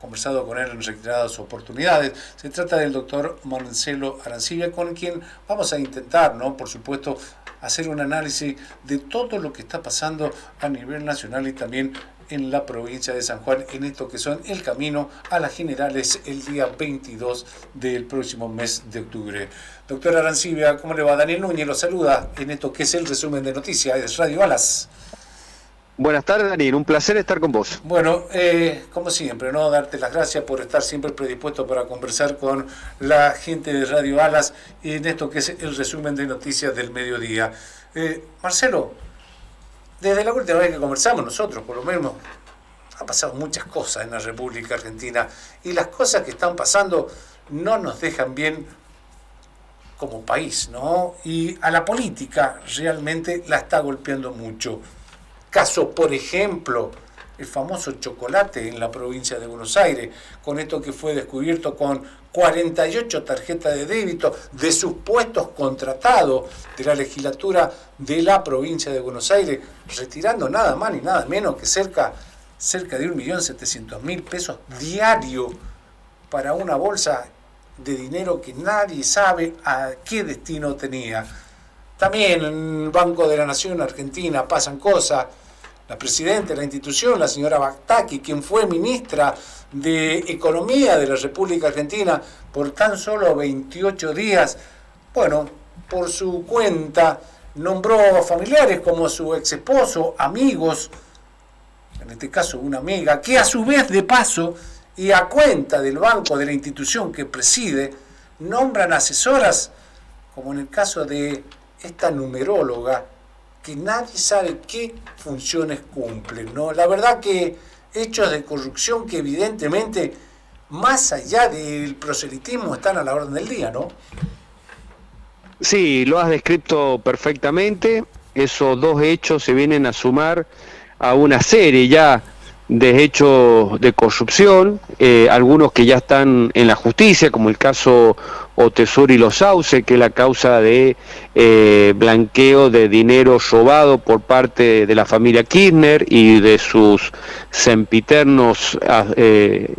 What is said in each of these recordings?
conversado con él en reiteradas oportunidades. Se trata del doctor Marcelo Arancibia, con quien vamos a intentar, ¿no?, por supuesto, hacer un análisis de todo lo que está pasando a nivel nacional y también en la provincia de San Juan, en esto que son el camino a las generales el día 22 del próximo mes de octubre. Doctor Arancibia, ¿cómo le va? Daniel Núñez lo saluda en esto que es el resumen de noticias de Radio Alas. Buenas tardes, Daniel, un placer estar con vos. Bueno, como siempre, ¿no?, darte las gracias por estar siempre predispuesto para conversar con la gente de Radio Alas en esto que es el resumen de noticias del mediodía. Marcelo, desde la última vez que conversamos nosotros, por lo menos, han pasado muchas cosas en la República Argentina y las cosas que están pasando no nos dejan bien como país, ¿no? Y a la política realmente la está golpeando mucho. Caso, por ejemplo, el famoso chocolate en la provincia de Buenos Aires, con esto que fue descubierto con 48 tarjetas de débito de supuestos contratados de la legislatura de la provincia de Buenos Aires, retirando nada más ni nada menos que cerca de 1.700.000 pesos diarios para una bolsa de dinero que nadie sabe a qué destino tenía. También en el Banco de la Nación Argentina pasan cosas. La presidenta de la institución, la señora Bactaqui, quien fue ministra de Economía de la República Argentina por tan solo 28 días, bueno, por su cuenta nombró a familiares como su ex esposo, amigos, en este caso una amiga, que a su vez de paso y a cuenta del banco de la institución que preside, nombran asesoras, como en el caso de esta numeróloga, que nadie sabe qué funciones cumplen, ¿no? La verdad que hechos de corrupción que evidentemente, más allá del proselitismo, están a la orden del día, ¿no? Sí, lo has descrito perfectamente. Esos dos hechos se vienen a sumar a una serie ya de hechos de corrupción, algunos que ya están en la justicia, como el caso Otesur y Los Sauces, que es la causa de blanqueo de dinero robado por parte de la familia Kirchner y de sus sempiternos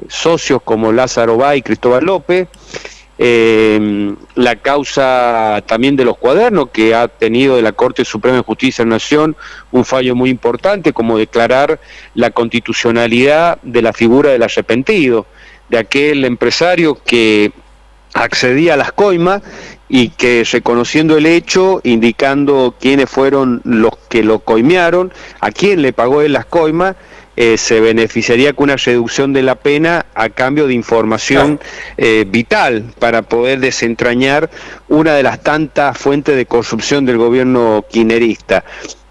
socios como Lázaro Báez y Cristóbal López. La causa también de los cuadernos, que ha tenido de la Corte Suprema de Justicia de la Nación un fallo muy importante, como declarar la constitucionalidad de la figura del arrepentido, de aquel empresario que accedía a las coimas y que, reconociendo el hecho, indicando quiénes fueron los que lo coimearon, a quién le pagó él las coimas, se beneficiaría con una reducción de la pena a cambio de información vital para poder desentrañar una de las tantas fuentes de corrupción del gobierno kirchnerista.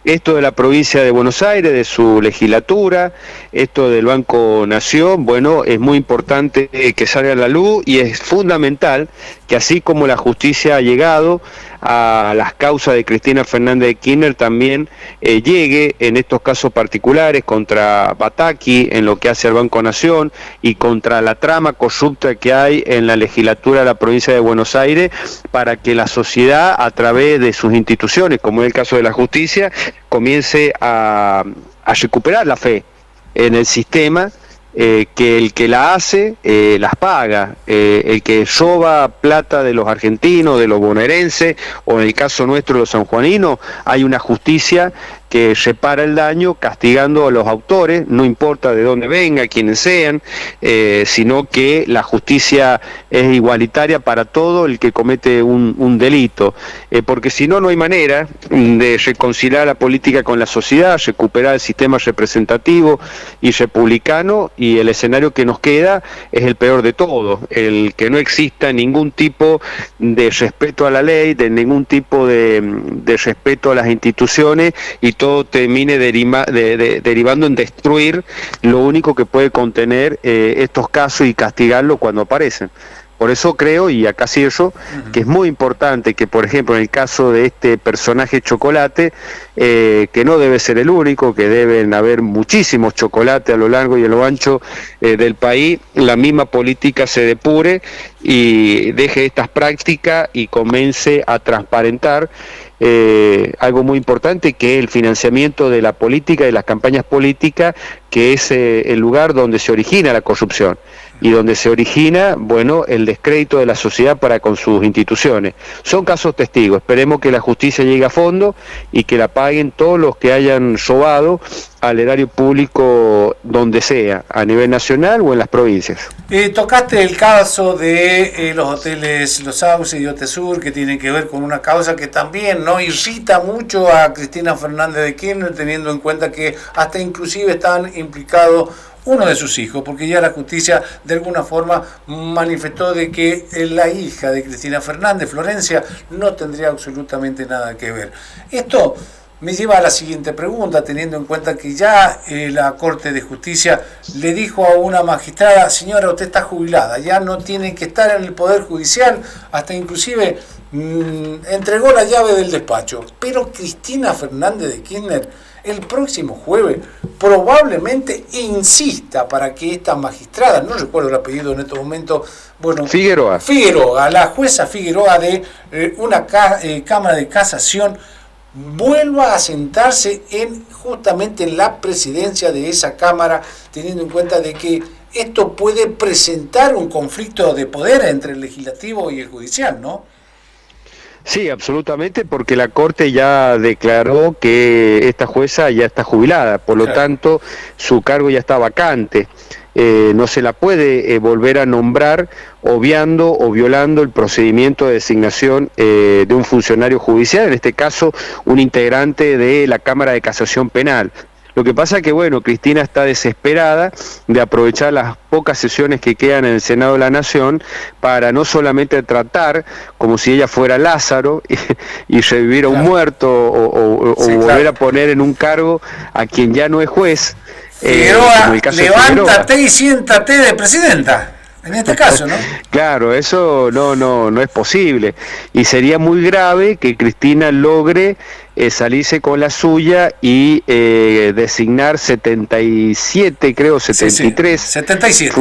Esto de la provincia de Buenos Aires, de su legislatura, esto del Banco Nación, bueno, es muy importante que salga a la luz y es fundamental que, así como la justicia ha llegado a las causas de Cristina Fernández de Kirchner, también llegue en estos casos particulares contra Bactaqui en lo que hace al Banco Nación y contra la trama corrupta que hay en la legislatura de la provincia de Buenos Aires, para que la sociedad, a través de sus instituciones, como es el caso de la justicia, comience a recuperar la fe en el sistema, que el que la hace las paga, el que roba plata de los argentinos, de los bonaerenses, o en el caso nuestro los sanjuaninos, hay una justicia que repara el daño castigando a los autores, no importa de dónde venga, quiénes sean, sino que la justicia es igualitaria para todo el que comete un delito, porque si no, no hay manera de reconciliar la política con la sociedad, recuperar el sistema representativo y republicano, y el escenario que nos queda es el peor de todos, el que no exista ningún tipo de respeto a la ley, de ningún tipo de respeto a las instituciones, y todo termine derivando en destruir lo único que puede contener estos casos y castigarlo cuando aparecen. Por eso creo, y acá cierro, que es muy importante que, por ejemplo, en el caso de este personaje Chocolate, que no debe ser el único, que deben haber muchísimos chocolates a lo largo y a lo ancho del país, la misma política se depure y deje estas prácticas y comience a transparentar algo muy importante, que es el financiamiento de la política y las campañas políticas, que es el lugar donde se origina la corrupción y donde se origina, bueno, el descrédito de la sociedad para con sus instituciones. Son casos testigos, esperemos que la justicia llegue a fondo y que la paguen todos los que hayan robado al erario público donde sea, a nivel nacional o en las provincias. Tocaste el caso de los hoteles Los Sauces y Otesur, que tienen que ver con una causa que también no irrita mucho a Cristina Fernández de Kirchner, teniendo en cuenta que hasta inclusive están implicados uno de sus hijos, porque ya la justicia de alguna forma manifestó de que la hija de Cristina Fernández, Florencia, no tendría absolutamente nada que ver. Esto me lleva a la siguiente pregunta, teniendo en cuenta que ya la Corte de Justicia le dijo a una magistrada: señora, usted está jubilada, ya no tiene que estar en el Poder Judicial, hasta inclusive entregó la llave del despacho. Pero Cristina Fernández de Kirchner el próximo jueves probablemente insista para que esta magistrada, no recuerdo el apellido en estos momentos, bueno, Figueroa, la jueza Figueroa de una Cámara de Casación, vuelva a sentarse justamente en la presidencia de esa Cámara, teniendo en cuenta de que esto puede presentar un conflicto de poder entre el legislativo y el judicial, ¿no? Sí, absolutamente, porque la Corte ya declaró que esta jueza ya está jubilada, por lo tanto su cargo ya está vacante. No se la puede volver a nombrar obviando o violando el procedimiento de designación de un funcionario judicial, en este caso un integrante de la Cámara de Casación Penal. Lo que pasa es que, bueno, Cristina está desesperada de aprovechar las pocas sesiones que quedan en el Senado de la Nación para no solamente tratar como si ella fuera Lázaro y revivir a un muerto o volver a poner en un cargo a quien ya no es juez. Figueroa, levántate y siéntate de presidenta. En este caso, ¿no? Claro, eso no es posible. Y sería muy grave que Cristina logre salirse con la suya y designar 77, creo, 73 77.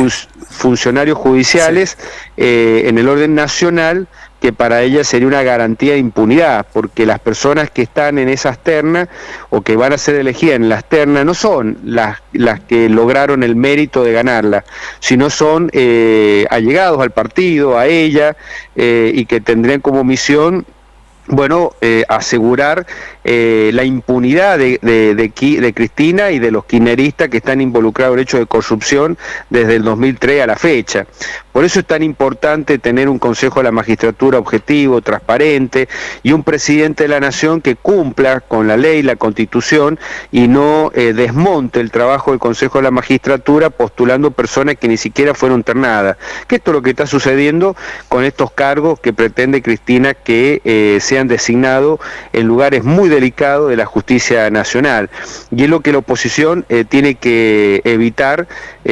Funcionarios judiciales en el orden nacional, que para ella sería una garantía de impunidad, porque las personas que están en esas ternas o que van a ser elegidas en las ternas no son las que lograron el mérito de ganarla, sino son allegados al partido, a ella, y que tendrían como misión, bueno, asegurar la impunidad de Cristina y de los kirchneristas que están involucrados en hechos de corrupción desde el 2003 a la fecha. Por eso es tan importante tener un Consejo de la Magistratura objetivo, transparente, y un presidente de la Nación que cumpla con la ley, la Constitución, y no desmonte el trabajo del Consejo de la Magistratura postulando personas que ni siquiera fueron ternadas. Que esto es lo que está sucediendo con estos cargos que pretende Cristina que sean designados en lugares muy delicados de la justicia nacional. Y es lo que la oposición tiene que evitar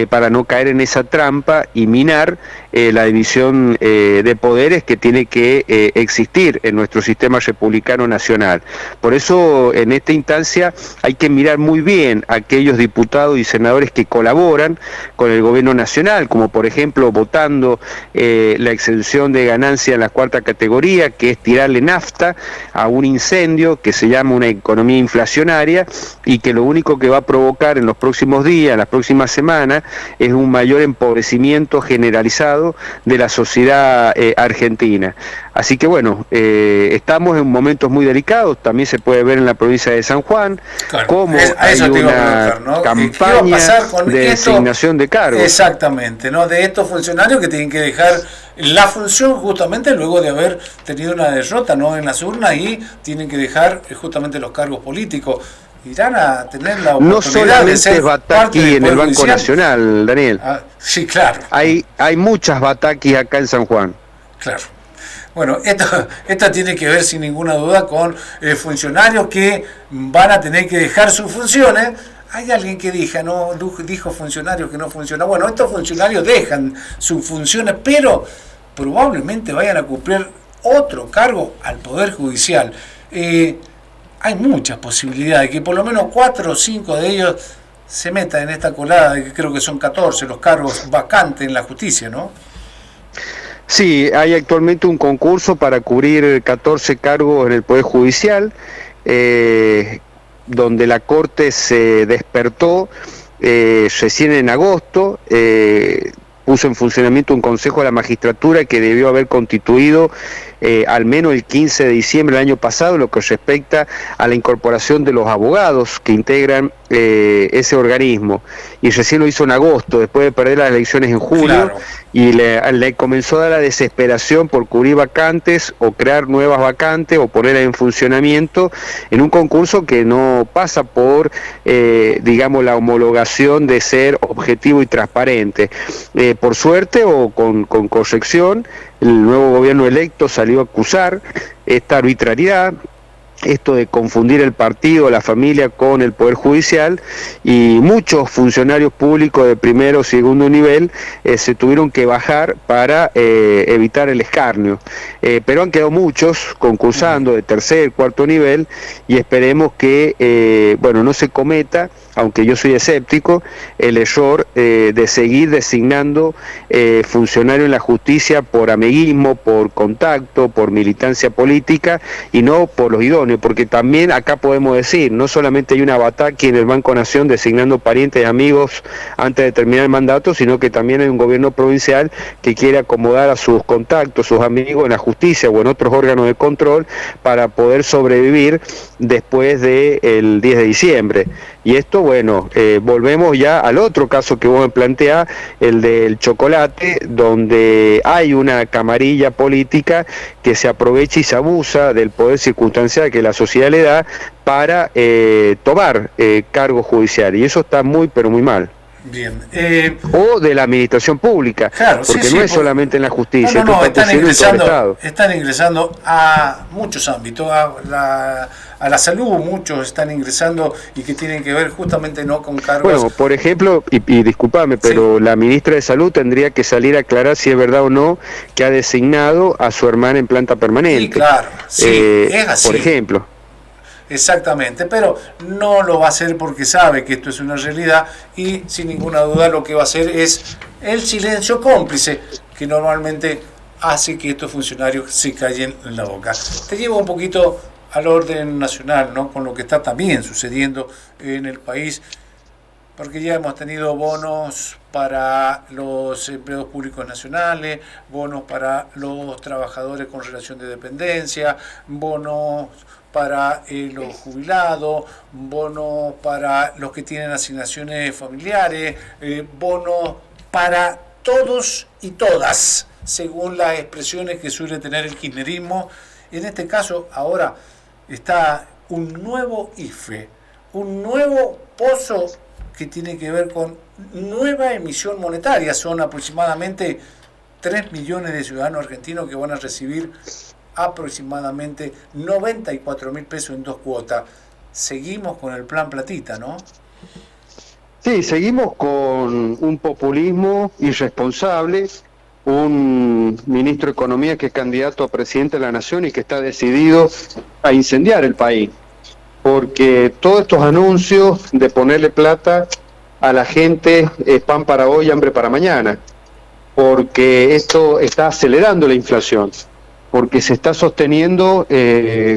para no caer en esa trampa y minar la división de poderes que tiene que existir en nuestro sistema republicano nacional. Por eso, en esta instancia, hay que mirar muy bien a aquellos diputados y senadores que colaboran con el gobierno nacional, como por ejemplo votando la exención de ganancia en la cuarta categoría, que es tirarle nafta a un incendio que se llama una economía inflacionaria y que lo único que va a provocar en los próximos días, en las próximas semanas, es un mayor empobrecimiento generalizado de la sociedad argentina. Así que bueno, estamos en momentos muy delicados, también se puede ver en la provincia de San Juan, cómo hay una campaña de designación de cargos. Exactamente, ¿no? De estos funcionarios que tienen que dejar la función justamente luego de haber tenido una derrota, ¿no?, en las urnas, y tienen que dejar justamente los cargos políticos. Irán a tener la oportunidad no solamente de ser Bataki en el Banco judicial. Nacional, Daniel. Sí, claro. Hay muchas Batakis acá en San Juan. Claro. Bueno, esto tiene que ver sin ninguna duda con funcionarios que van a tener que dejar sus funciones. Hay alguien que dijo funcionarios que no funcionan. Bueno, estos funcionarios dejan sus funciones, pero probablemente vayan a cumplir otro cargo al Poder Judicial. Hay muchas posibilidades, que por lo menos 4 o 5 de ellos se metan en esta colada, de que creo que son 14 los cargos vacantes en la justicia, ¿no? Sí, hay actualmente un concurso para cubrir 14 cargos en el Poder Judicial, donde la Corte se despertó recién en agosto, puso en funcionamiento un Consejo de la Magistratura que debió haber constituido al menos el 15 de diciembre del año pasado, lo que respecta a la incorporación de los abogados que integran ese organismo, y recién lo hizo en agosto, después de perder las elecciones en julio. Claro. Y le comenzó a dar la desesperación por cubrir vacantes o crear nuevas vacantes o ponerlas en funcionamiento en un concurso que no pasa por, digamos, la homologación de ser objetivo y transparente. Por suerte o con corrección, el nuevo gobierno electo salió a acusar esta arbitrariedad, esto de confundir el partido, la familia con el Poder Judicial, y muchos funcionarios públicos de primero o segundo nivel se tuvieron que bajar para evitar el escarnio. Pero han quedado muchos concursando de tercer, cuarto nivel, y esperemos que, bueno, no se cometa, aunque yo soy escéptico, el error de seguir designando funcionarios en la justicia por amiguismo, por contacto, por militancia política, y no por los idóneos, porque también acá podemos decir, no solamente hay una batalla en el Banco Nación designando parientes y amigos antes de terminar el mandato, sino que también hay un gobierno provincial que quiere acomodar a sus contactos, sus amigos en la justicia o en otros órganos de control para poder sobrevivir después del 10 de diciembre. Y esto, bueno, volvemos ya al otro caso que vos me planteás, el del chocolate, donde hay una camarilla política que se aprovecha y se abusa del poder circunstancial que la sociedad le da para tomar cargos judiciales. Y eso está muy, pero muy mal. Bien. O de la administración pública, claro, porque no es solamente en la justicia, están ingresando a muchos ámbitos, a la salud, muchos están ingresando y que tienen que ver justamente no con cargos. Bueno, por ejemplo, y discúlpame, pero sí, la ministra de Salud tendría que salir a aclarar si es verdad o no que ha designado a su hermana en planta permanente. Sí, claro, sí, es así. Por ejemplo. Exactamente, pero no lo va a hacer porque sabe que esto es una realidad, y sin ninguna duda lo que va a hacer es el silencio cómplice que normalmente hace que estos funcionarios se callen en la boca. Te llevo un poquito al orden nacional, ¿no? Con lo que está también sucediendo en el país, porque ya hemos tenido bonos para los empleados públicos nacionales, bonos para los trabajadores con relación de dependencia, bonos para los jubilados, bonos para los que tienen asignaciones familiares, bonos para todos y todas, según las expresiones que suele tener el kirchnerismo. En este caso, ahora está un nuevo IFE, un nuevo pozo que tiene que ver con nueva emisión monetaria. Son aproximadamente 3 millones de ciudadanos argentinos que van a recibir aproximadamente 94.000 pesos en 2 cuotas. Seguimos con el plan platita, ¿no? Sí, seguimos con un populismo irresponsable, un ministro de Economía que es candidato a presidente de la Nación y que está decidido a incendiar el país, porque todos estos anuncios de ponerle plata a la gente es pan para hoy, hambre para mañana, porque esto está acelerando la inflación, porque se está sosteniendo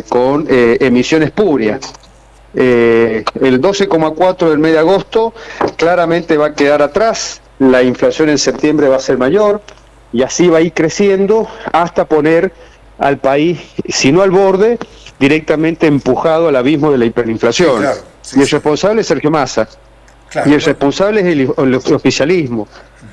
con emisiones espurias. El 12,4 del mes de agosto claramente va a quedar atrás, la inflación en septiembre va a ser mayor, y así va a ir creciendo hasta poner al país, si no al borde, directamente empujado al abismo de la hiperinflación. Sí, claro, sí, y el responsable es Sergio Massa, claro, y el responsable es el oficialismo,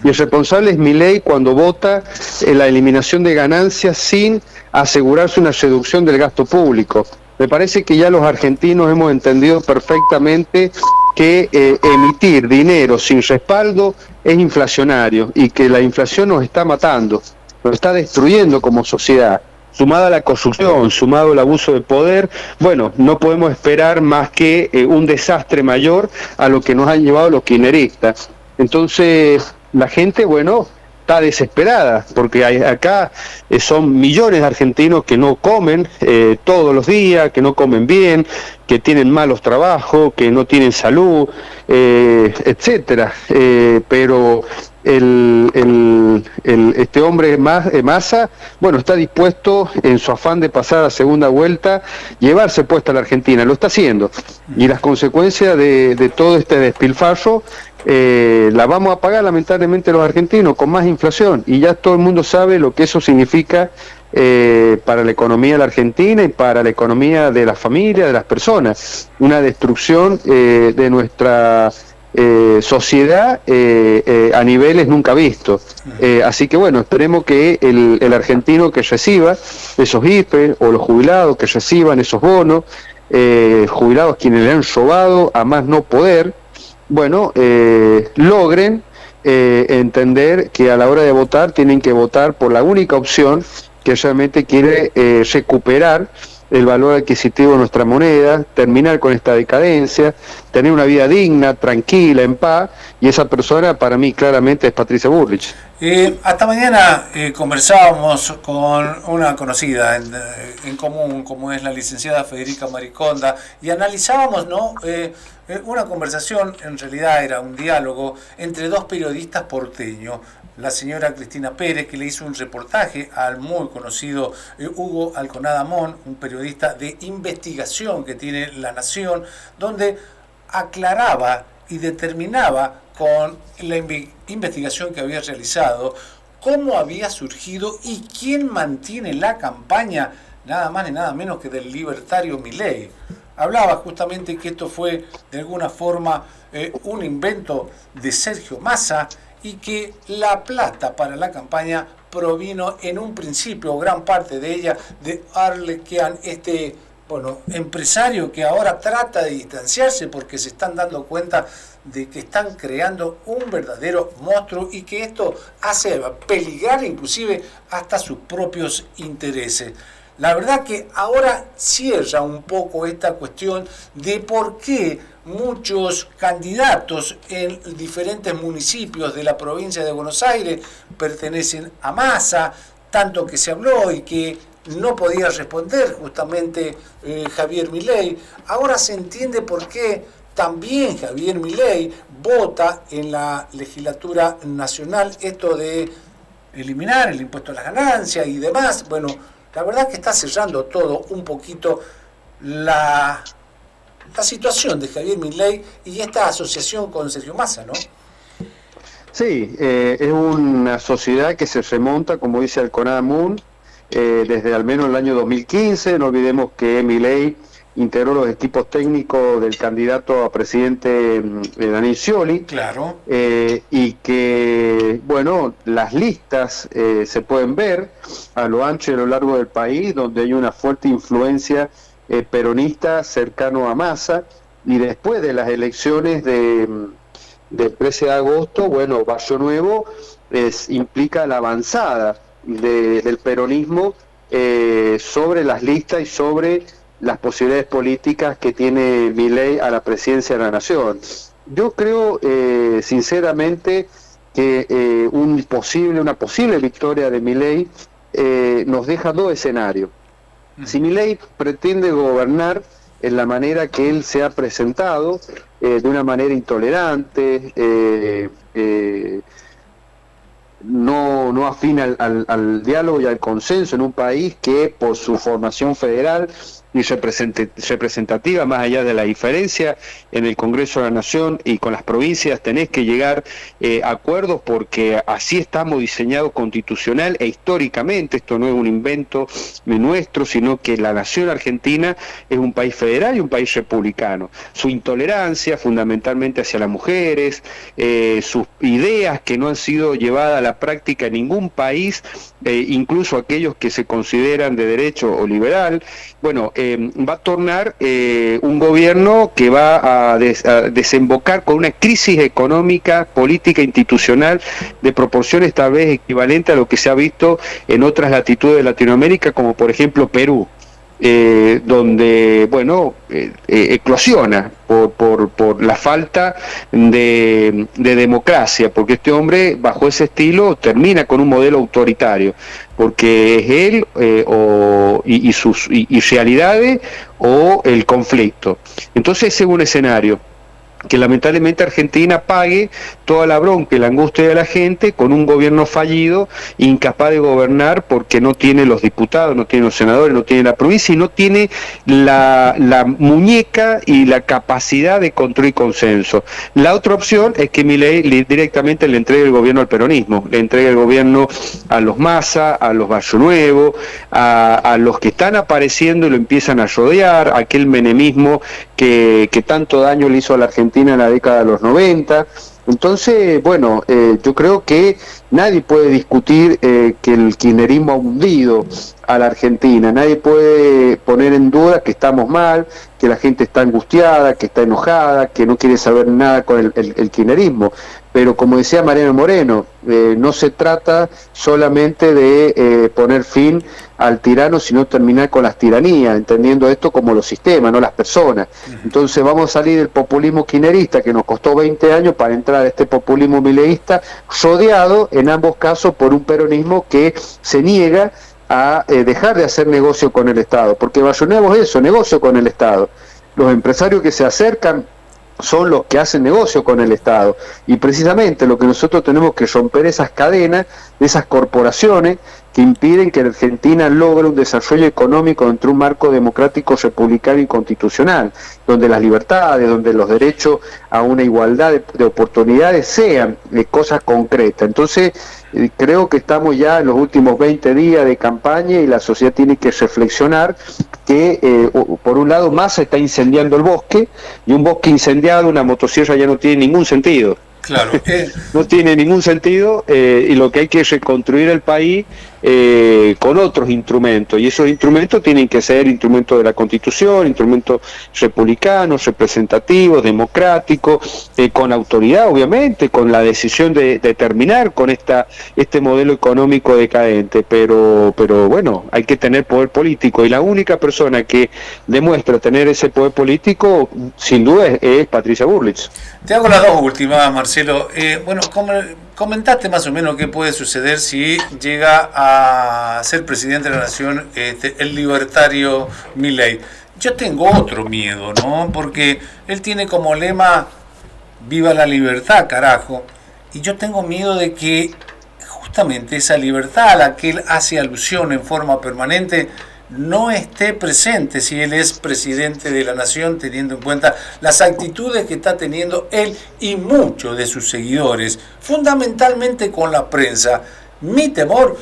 y el responsable es Milei cuando vota la eliminación de ganancias sin asegurarse una reducción del gasto público. Me parece que ya los argentinos hemos entendido perfectamente que emitir dinero sin respaldo es inflacionario y que la inflación nos está matando, nos está destruyendo como sociedad. Sumada a la corrupción, sumado al abuso de poder, bueno, no podemos esperar más que un desastre mayor a lo que nos han llevado los kirchneristas. Entonces, la gente, bueno, está desesperada, porque acá son millones de argentinos que no comen todos los días, que no comen bien, que tienen malos trabajos, que no tienen salud, etcétera. Pero este hombre Massa, bueno, está dispuesto en su afán de pasar a segunda vuelta, llevarse puesta a la Argentina, lo está haciendo, y las consecuencias de todo este despilfarro la vamos a pagar lamentablemente los argentinos con más inflación, y ya todo el mundo sabe lo que eso significa para la economía de la Argentina y para la economía de las familias, de las personas, una destrucción de nuestra sociedad a niveles nunca vistos. Así que bueno, esperemos que el argentino que reciba esos IFE, o los jubilados que reciban esos bonos, jubilados quienes le han robado a más no poder, bueno, logren entender que a la hora de votar tienen que votar por la única opción que realmente quiere recuperar el valor adquisitivo de nuestra moneda, terminar con esta decadencia, tener una vida digna, tranquila, en paz, y esa persona para mí claramente es Patricia Bullrich. Hasta mañana conversábamos con una conocida en común, como es la licenciada Federica Mariconda, y analizábamos, ¿no? Una conversación, en realidad era un diálogo entre dos periodistas porteños. La señora Cristina Pérez, que le hizo un reportaje al muy conocido Hugo Alconada Mon, un periodista de investigación que tiene La Nación, donde aclaraba y determinaba con la investigación que había realizado cómo había surgido y quién mantiene la campaña, nada más ni nada menos que del libertario Milei. Hablaba justamente que esto fue de alguna forma un invento de Sergio Massa, y que la plata para la campaña provino en un principio, gran parte de ella, de Arlequean, este empresario que ahora trata de distanciarse porque se están dando cuenta de que están creando un verdadero monstruo y que esto hace peligrar inclusive hasta sus propios intereses. La verdad que ahora cierra un poco esta cuestión de por qué muchos candidatos en diferentes municipios de la provincia de Buenos Aires pertenecen a Massa, tanto que se habló y que no podía responder justamente Javier Milei. Ahora se entiende por qué también Javier Milei vota en la legislatura nacional esto de eliminar el impuesto a las ganancias y demás. Bueno, la verdad que está cerrando todo un poquito la situación de Javier Milei y esta asociación con Sergio Massa, ¿no? Sí, es una sociedad que se remonta, como dice Alconada Moon, desde al menos el año 2015. No olvidemos que Milei integró los equipos técnicos del candidato a presidente Daniel Scioli. Claro. Y que, bueno, las listas se pueden ver a lo ancho y a lo largo del país, donde hay una fuerte influencia peronista cercano a Massa, y después de las elecciones del 13 de agosto, bueno, Barrio Nuevo implica la avanzada del peronismo sobre las listas y sobre las posibilidades políticas que tiene Milei a la presidencia de la Nación. Yo creo sinceramente que una posible victoria de Milei nos deja dos escenarios. Si Milei pretende gobernar en la manera que él se ha presentado, de una manera intolerante, no afín al diálogo y al consenso en un país que por su formación federal y representativa, más allá de la diferencia en el Congreso de la Nación y con las provincias, tenés que llegar a acuerdos, porque así estamos diseñados constitucional e históricamente. Esto no es un invento nuestro, sino que la nación argentina es un país federal y un país republicano. Su intolerancia fundamentalmente hacia las mujeres, sus ideas que no han sido llevadas a la práctica en ningún país, incluso aquellos que se consideran de derecho o liberal, bueno, va a tornar un gobierno que va a desembocar con una crisis económica, política, institucional de proporciones tal vez equivalente a lo que se ha visto en otras latitudes de Latinoamérica, como por ejemplo Perú, donde, bueno, eclosiona por la falta de democracia, porque este hombre bajo ese estilo termina con un modelo autoritario, porque es él y sus realidades o el conflicto. Entonces ese es un escenario que lamentablemente Argentina pague toda la bronca y la angustia de la gente con un gobierno fallido, incapaz de gobernar porque no tiene los diputados, no tiene los senadores, no tiene la provincia y no tiene la muñeca y la capacidad de construir consenso. La otra opción es que Milei directamente le entregue el gobierno al peronismo, le entregue el gobierno a los Massa, a los Barrio Nuevo, a los que están apareciendo y lo empiezan a rodear, aquel menemismo que tanto daño le hizo a la Argentina en la década de los 90. Entonces, bueno, yo creo que nadie puede discutir que el kirchnerismo ha hundido a la Argentina, nadie puede poner en duda que estamos mal, que la gente está angustiada, que está enojada, que no quiere saber nada con el kirchnerismo. Pero como decía Mariano Moreno, no se trata solamente de poner fin al tirano, sino terminar con las tiranías, entendiendo esto como los sistemas, no las personas. Entonces vamos a salir del populismo kirchnerista, que nos costó 20 años, para entrar a este populismo mileísta, rodeado en ambos casos por un peronismo que se niega a dejar de hacer negocio con el Estado, porque Barrio Nuevo es eso, negocio con el Estado. Los empresarios que se acercan son los que hacen negocio con el Estado, y precisamente lo que nosotros tenemos que romper esas cadenas de esas corporaciones que impiden que Argentina logre un desarrollo económico dentro de un marco democrático, republicano y constitucional, donde las libertades, donde los derechos a una igualdad de oportunidades sean cosas concretas. Entonces, creo que estamos ya en los últimos 20 días de campaña y la sociedad tiene que reflexionar que, por un lado, Massa está incendiando el bosque, y un bosque incendiado, una motosierra ya no tiene ningún sentido. Claro. No tiene ningún sentido, y lo que hay que es reconstruir el país con otros instrumentos, y esos instrumentos tienen que ser instrumentos de la Constitución, instrumentos republicanos, representativos, democráticos, con autoridad, obviamente, con la decisión de terminar con este modelo económico decadente, pero bueno, hay que tener poder político, y la única persona que demuestra tener ese poder político, sin duda, es Patricia Bullrich. Te hago las dos últimas, Marcelo. Bueno, comentaste más o menos qué puede suceder si llega a ser presidente de la Nación el libertario Milei. Yo tengo otro miedo, ¿no? Porque él tiene como lema "Viva la libertad, carajo". Y yo tengo miedo de que justamente esa libertad a la que él hace alusión en forma permanente no esté presente si él es presidente de la Nación, teniendo en cuenta las actitudes que está teniendo él y muchos de sus seguidores, fundamentalmente con la prensa. Mi temor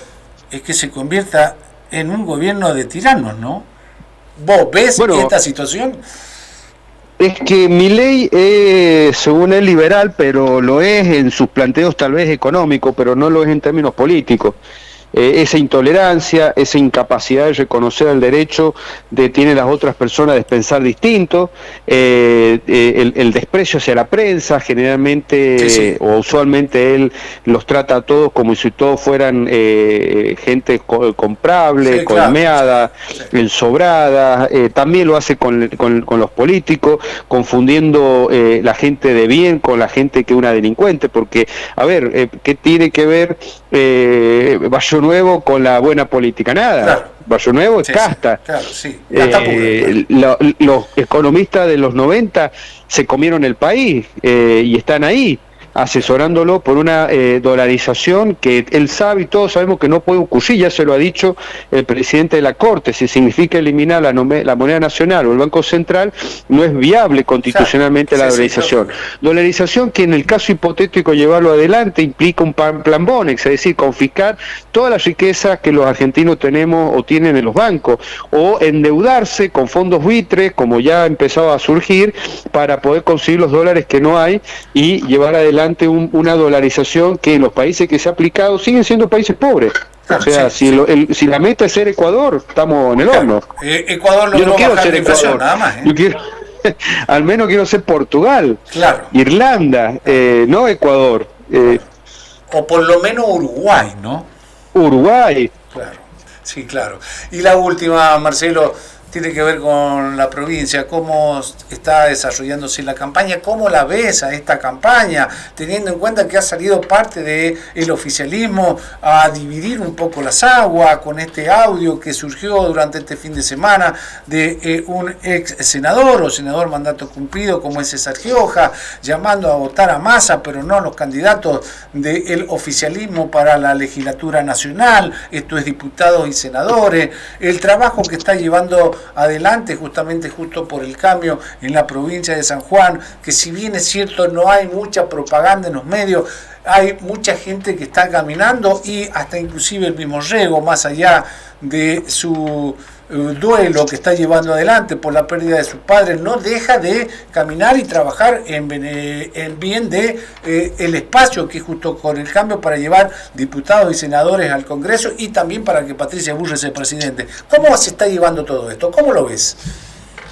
es que se convierta en un gobierno de tiranos, ¿no? ¿Vos ves esta situación? Es que Milei es, según él, liberal, pero lo es en sus planteos tal vez económicos, pero no lo es en términos políticos. Esa intolerancia, esa incapacidad de reconocer el derecho tiene las otras personas de pensar distinto, el desprecio hacia la prensa, generalmente sí. O usualmente él los trata a todos como si todos fueran gente comprable, sí, colmeada, claro. Sí. Ensobrada, también lo hace con los políticos, confundiendo la gente de bien con la gente que es una delincuente, porque, a ver, ¿qué tiene que ver Barrio Nuevo con la buena política? Nada. Claro. Barrio Nuevo es casta. Sí, claro, sí. Los economistas de los 90 se comieron el país y están ahí asesorándolo por una dolarización que él sabe y todos sabemos que no puede ocurrir, ya se lo ha dicho el presidente de la Corte. Si significa eliminar la moneda nacional o el Banco Central, no es viable constitucionalmente la dolarización. Dolarización que en el caso hipotético llevarlo adelante implica un plan Bonex, es decir, confiscar toda la riqueza que los argentinos tenemos o tienen en los bancos, o endeudarse con fondos buitres, como ya ha empezado a surgir, para poder conseguir los dólares que no hay y llevar adelante una dolarización que en los países que se ha aplicado siguen siendo países pobres. O sea, sí, si la meta es ser Ecuador, estamos en el horno. Ecuador logró, yo no quiero ser Ecuador, nada más. Yo quiero, al menos quiero ser Portugal, claro. Irlanda, no Ecuador. O por lo menos Uruguay, ¿no? Uruguay. Claro, sí, claro. Y la última, Marcelo, tiene que ver con la provincia, cómo está desarrollándose la campaña, cómo la ves a esta campaña, teniendo en cuenta que ha salido parte del oficialismo a dividir un poco las aguas con este audio que surgió durante este fin de semana de un ex senador o senador mandato cumplido como es César Gioja, llamando a votar a Massa, pero no a los candidatos del oficialismo para la legislatura nacional, esto es diputados y senadores, el trabajo que está llevando adelante justamente justo por el cambio en la provincia de San Juan, que si bien es cierto no hay mucha propaganda en los medios, hay mucha gente que está caminando y hasta inclusive el mismo Rego, más allá de su duelo que está llevando adelante por la pérdida de sus padres, no deja de caminar y trabajar en bien de el espacio que es justo con el cambio para llevar diputados y senadores al Congreso y también para que Patricia Bullrich sea presidente. ¿Cómo se está llevando todo esto? ¿Cómo lo ves?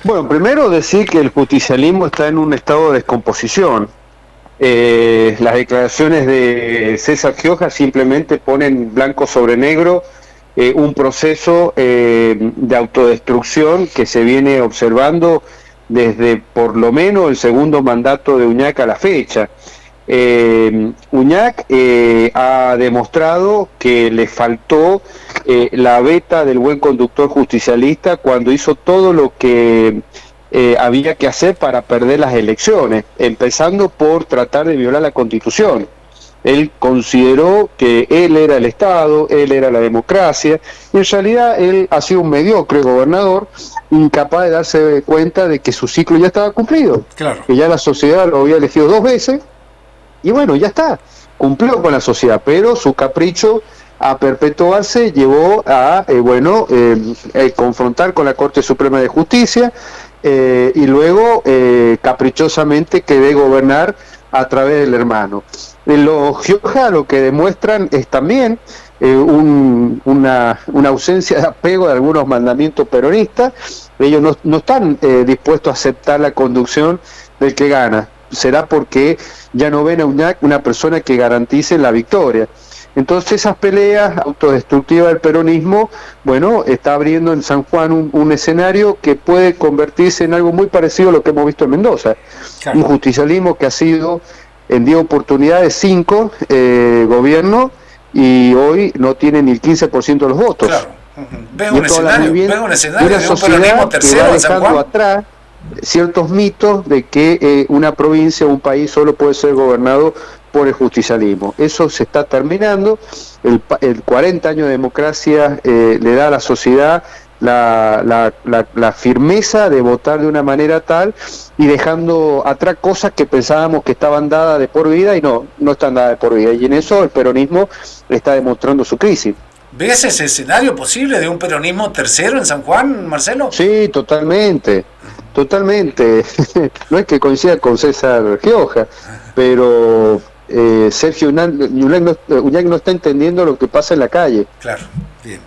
Bueno, primero decir que el justicialismo está en un estado de descomposición. Las declaraciones de César Gioja simplemente ponen blanco sobre negro un proceso de autodestrucción que se viene observando desde por lo menos el segundo mandato de Uñac a la fecha. Uñac ha demostrado que le faltó la veta del buen conductor justicialista cuando hizo todo lo que había que hacer para perder las elecciones, empezando por tratar de violar la Constitución. Él consideró que él era el Estado, él era la democracia, y en realidad él ha sido un mediocre gobernador, incapaz de darse cuenta de que su ciclo ya estaba cumplido, claro, que ya la sociedad lo había elegido 2 veces, y bueno, ya está, cumplió con la sociedad, pero su capricho a perpetuarse llevó a confrontar con la Corte Suprema de Justicia, y luego caprichosamente querer gobernar a través del hermano. Los Gioja lo que demuestran es también una ausencia de apego de algunos mandamientos peronistas. Ellos no están dispuestos a aceptar la conducción del que gana. Será porque ya no ven a Uñac una persona que garantice la victoria. Entonces esas peleas autodestructivas del peronismo, bueno, está abriendo en San Juan un escenario que puede convertirse en algo muy parecido a lo que hemos visto en Mendoza. Claro. Un justicialismo que ha sido en 10 oportunidades 5 gobierno y hoy no tiene ni el 15% de los votos. Claro. Veo un escenario de un peronismo tercero que va dejando atrás ciertos mitos de que una provincia o un país solo puede ser gobernado por el justicialismo. Eso se está terminando. El 40 años de democracia le da a la sociedad la firmeza de votar de una manera tal y dejando atrás cosas que pensábamos que estaban dadas de por vida y no están dadas de por vida. Y en eso el peronismo está demostrando su crisis. ¿Ves ese escenario posible de un peronismo tercero en San Juan, Marcelo? Sí, totalmente. No es que coincida con César Gioja, pero Sergio Uñac no está entendiendo lo que pasa en la calle. Claro, bien.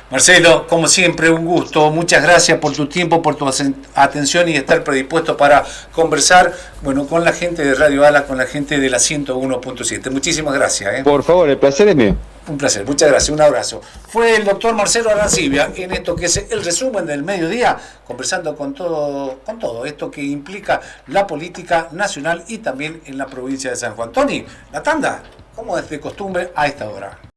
Marcelo, como siempre, un gusto. Muchas gracias por tu tiempo, por tu atención y estar predispuesto para conversar, bueno, con la gente de Radio Alas, con la gente de la 101.7. Muchísimas gracias. Por favor, el placer es mío. Un placer, muchas gracias, un abrazo. Fue el doctor Marcelo Arancibia en esto que es el resumen del mediodía, conversando con todo esto que implica la política nacional y también en la provincia de San Juan. Tony, la tanda, como es de costumbre a esta hora.